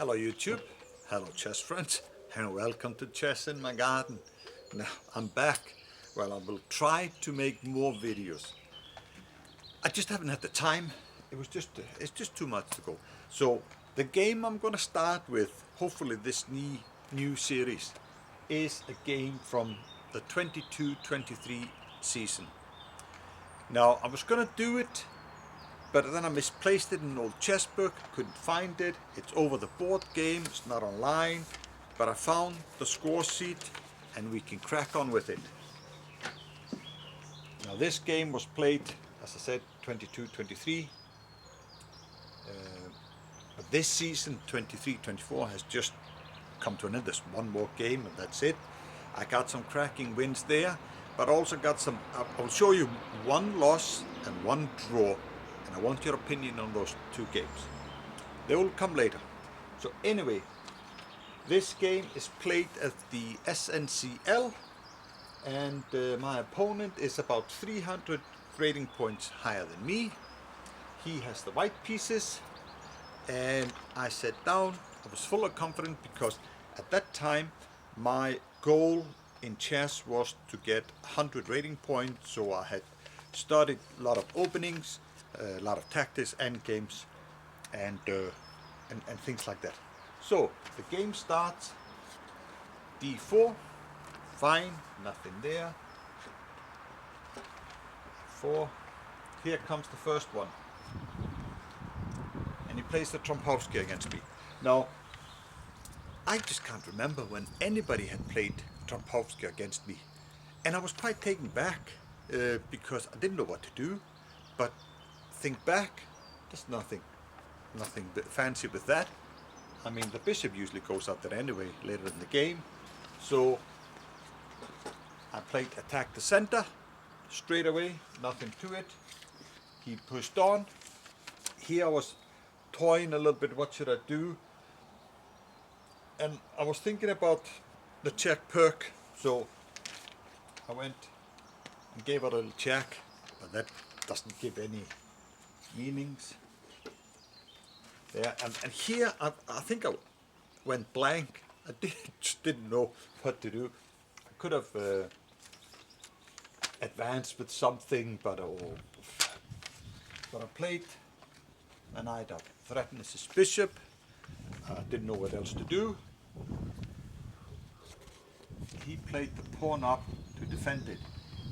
Hello YouTube, hello chess friends, and welcome to Chess in my Garden. Now I'm back. Well, I will try to make more videos. I just haven't had the time. It's just too much to go. So the game I'm gonna start with, hopefully this new series, is a game from the 22-23 season. Now I was gonna do it, but then I misplaced it in an old chess book, couldn't find it. It's over the board game, it's not online, but I found the score sheet and we can crack on with it. Now this game was played, as I said, 22-23. But this season, 23-24, has just come to an end. There's one more game and that's it. I got some cracking wins there, but also got some, I'll show you one loss and one draw. And I want your opinion on those two games. They will come later. So anyway, this game is played at the SNCL, and my opponent is about 300 grading points higher than me. He has the white pieces, and I sat down. I was full of confidence because at that time my goal in chess was to get 100 rating points, so I had studied a lot of openings, a lot of tactics, end games, and things like that. So the game starts. D4, fine, nothing there. 4. Here comes the first one, and he plays the Trompowsky against me. Now, I just can't remember when anybody had played Trompowsky against me, and I was quite taken back because I didn't know what to do. But think back, there's nothing fancy with that. I mean, the bishop usually goes out there anyway later in the game. So I played attack the center straight away, nothing to it. He pushed on. Here I was toying a little bit, what should I do? And I was thinking about the check perk, so I went and gave it a little check, but that doesn't give any meanings. Yeah, and here I think I went blank. I just didn't know what to do. I could have advanced with something, but I played a knight up. Threatens his bishop. I didn't know what else to do. He played the pawn up to defend it,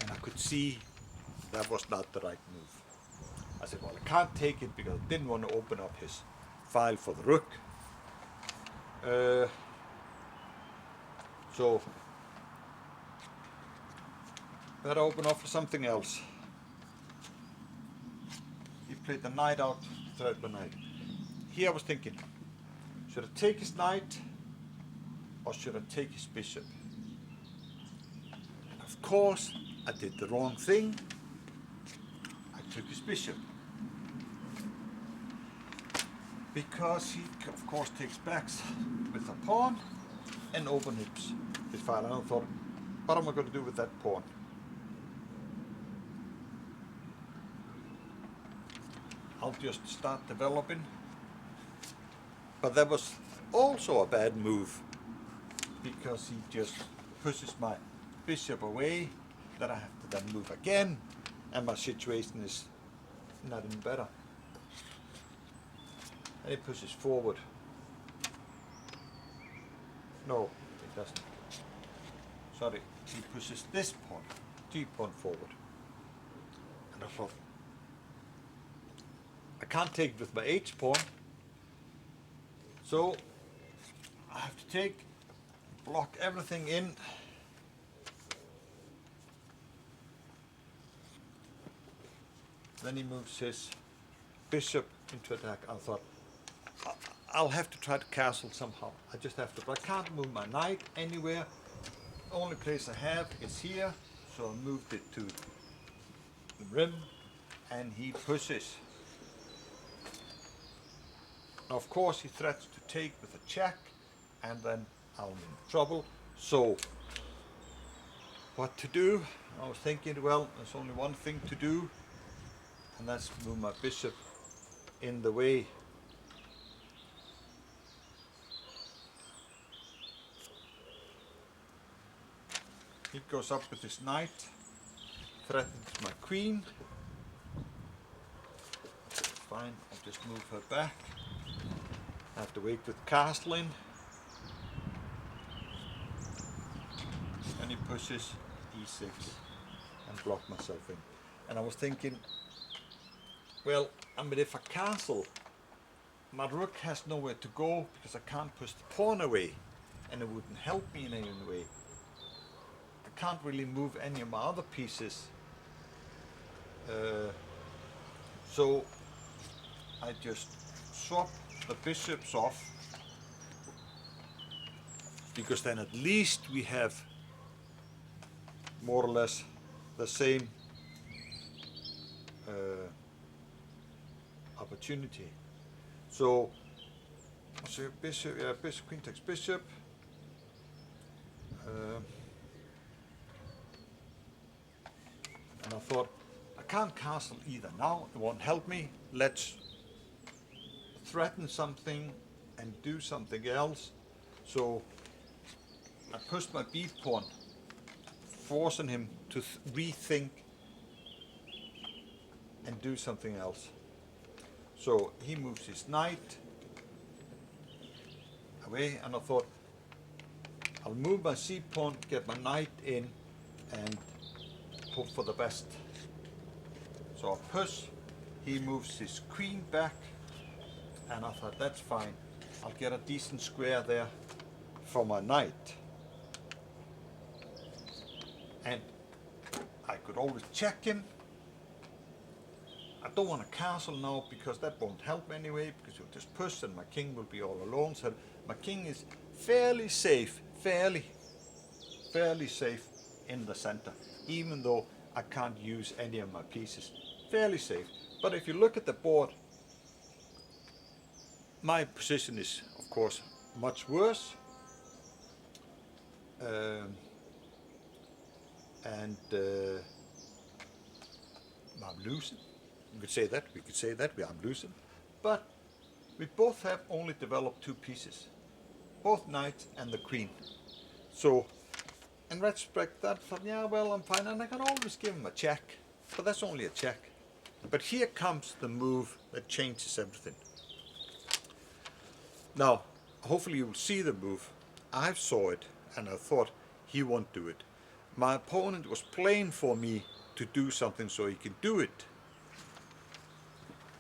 and I could see that was not the right move. I said, well, I can't take it because I didn't want to open up his file for the rook. So better open up for something else. He played the knight out, threat the knight. Here I was thinking, should I take his knight or should I take his bishop? And of course, I did the wrong thing. I took his bishop. Because he, of course, takes backs with a pawn and opens his file. And I thought, what am I going to do with that pawn? I'll just start developing. But that was also a bad move, because he just pushes my bishop away. Then I have to then move again, and my situation is not any better. And he pushes forward. No, it doesn't. Sorry, he pushes this pawn, G-pawn forward. And I thought, I can't take it with my H-pawn, so I have to take, block everything in. Then he moves his bishop into attack. I thought, I'll have to try to castle somehow. I just have to, but I can't move my knight anywhere. The only place I have is here, so I moved it to the rim, and he pushes. Now, of course, he threatens to take with a check, and then I'm in trouble. So, what to do? I was thinking, well, there's only one thing to do, and that's move my bishop in the way. He goes up with his knight, threatens my queen. Fine, I'll just move her back. I have to wait with castling. And he pushes e6 and block myself in. And I was thinking, well, I mean, if I castle, my rook has nowhere to go because I can't push the pawn away, and it wouldn't help me in any way. I can't really move any of my other pieces. So I just swap the bishops off, because then at least we have more or less the same opportunity. So bishop, yeah, bishop, queen takes bishop. And I thought, I can't castle either now, it won't help me. Let's threaten something and do something else. So I pushed my b pawn, forcing him to rethink and do something else. So he moves his knight away, and I thought, I'll move my c pawn, get my knight in, and hope for the best. So I push, he moves his queen back, and I thought, that's fine. I'll get a decent square there for my knight. And I could always check him. I don't want to castle now because that won't help anyway, because he'll just push and my king will be all alone. So my king is fairly safe, fairly safe in the center, even though I can't use any of my pieces. Fairly safe. But if you look at the board, my position is, of course, much worse. I'm losing. We could say that. I'm losing. But we both have only developed two pieces, both knights and the queen. So in retrospect, that thought, yeah, well, I'm fine, and I can always give him a check, but that's only a check. But here comes the move that changes everything. Now, hopefully you will see the move. I saw it, and I thought he won't do it. My opponent was playing for me to do something so he can do it.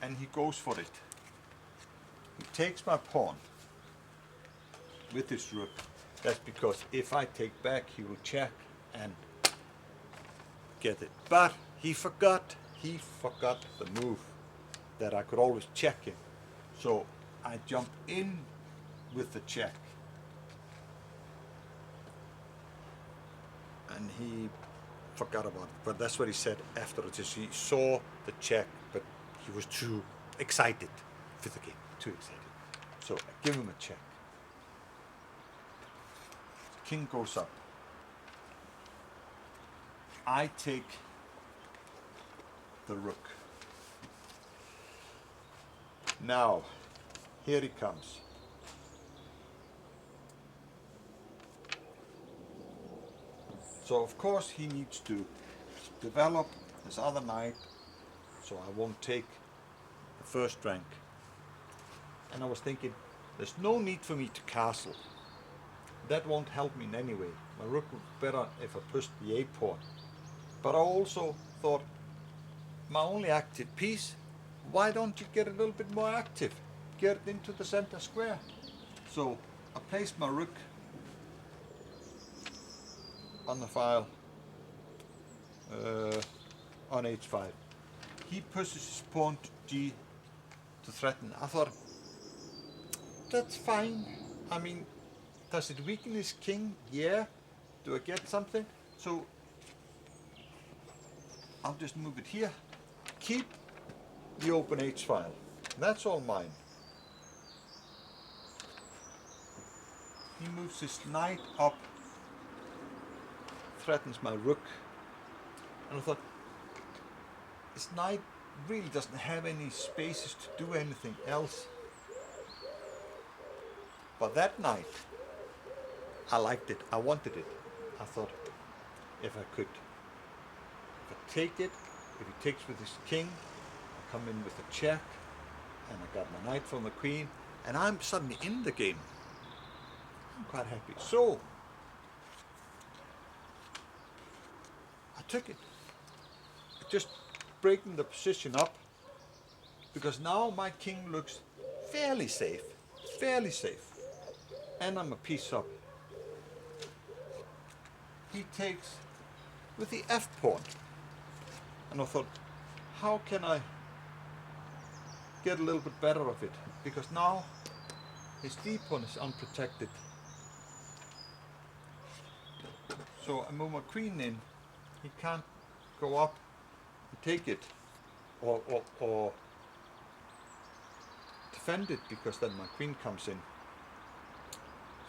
And he goes for it. He takes my pawn with his rook. That's because if I take back, he will check and get it. But he forgot the move, that I could always check him. So I jump in with the check. And he forgot about it. But that's what he said afterwards. He saw the check, but he was too excited for the game. Too excited. So I give him a check. King goes up. I take the rook. Now, here he comes. So of course he needs to develop his other knight, so I won't take the first rank. And I was thinking, there's no need for me to castle. That won't help me in any way. My rook would be better if I pushed the a pawn. But I also thought, my only active piece, why don't you get a little bit more active? Get it into the center square. So I placed my rook on the file on h5. He pushes his pawn to g to threaten. I thought, that's fine. I mean, does it weaken his king? Yeah. Do I get something? So I'll just move it here. Keep the open h file. That's all mine. He moves his knight up, threatens my rook, and I thought, this knight really doesn't have any spaces to do anything else. But that knight, I liked it, I wanted it. I thought, if I could. If I take it, if he takes with his king, I come in with a check, and I got my knight from the queen, and I'm suddenly in the game. I'm quite happy. So I took it. Just breaking the position up, because now my king looks fairly safe, and I'm a piece up. He takes with the f pawn, and I thought, how can I get a little bit better of it, because now his d pawn is unprotected. So I move my queen in. He can't go up and take it, or defend it, because then my queen comes in.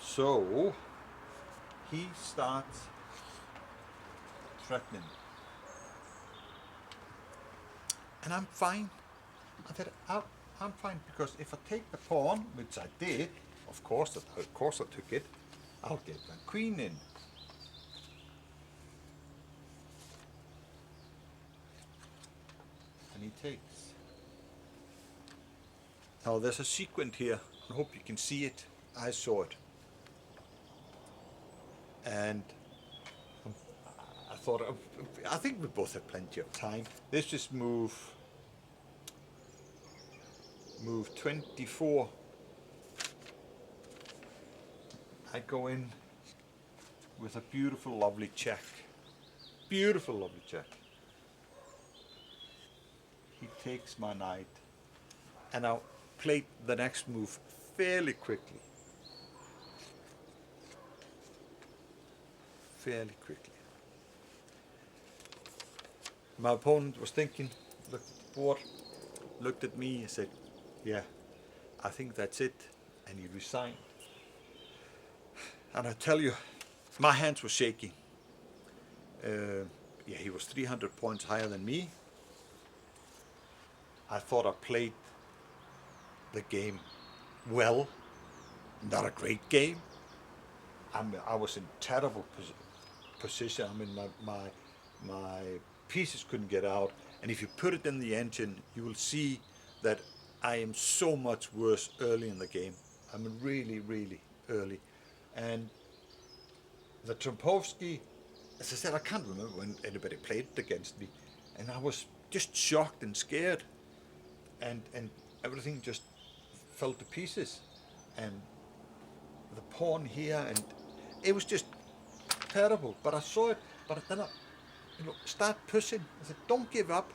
So he starts threatening, and I'm fine. I said, I'm fine, because if I take the pawn, which I did, of course I took it, I'll get my queen in. And he takes. Now there's a sequence here. I hope you can see it. I saw it. And I thought, I think we both have plenty of time. Let's just move 24. I go in with a beautiful, lovely check. Beautiful, lovely check. He takes my knight, and I'll play the next move fairly quickly. My opponent was thinking, looked at the board, looked at me and said, yeah, I think that's it, and he resigned. And I tell you, my hands were shaking. Yeah, he was 300 points higher than me. I thought I played the game well, not a great game. I was in terrible position. I mean, my pieces couldn't get out, and if you put it in the engine, you will see that I am so much worse early in the game. I mean, really, really early. And the Trompowsky, as I said, I can't remember when anybody played it against me, and I was just shocked and scared, and everything just fell to pieces, and the pawn here, and it was just terrible. But I saw it, but then I start pushing. I said, don't give up,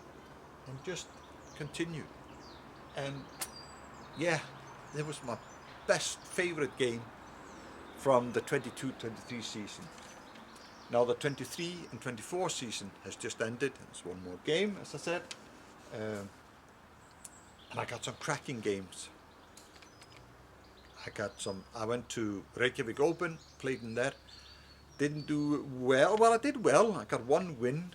and just continue. And yeah, it was my best favorite game from the 22-23 season. Now the 23 and 24 season has just ended. It's one more game, as I said, and I got some cracking games. I went to Reykjavik Open, played in that. Didn't do well. Well, I did well. I got one win,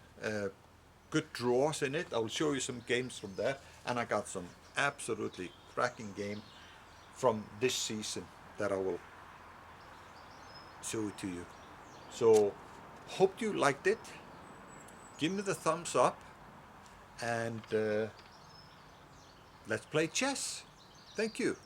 good draws in it. I will show you some games from there. And I got some absolutely cracking game from this season that I will show it to you. So, hope you liked it. Give me the thumbs up, and let's play chess. Thank you.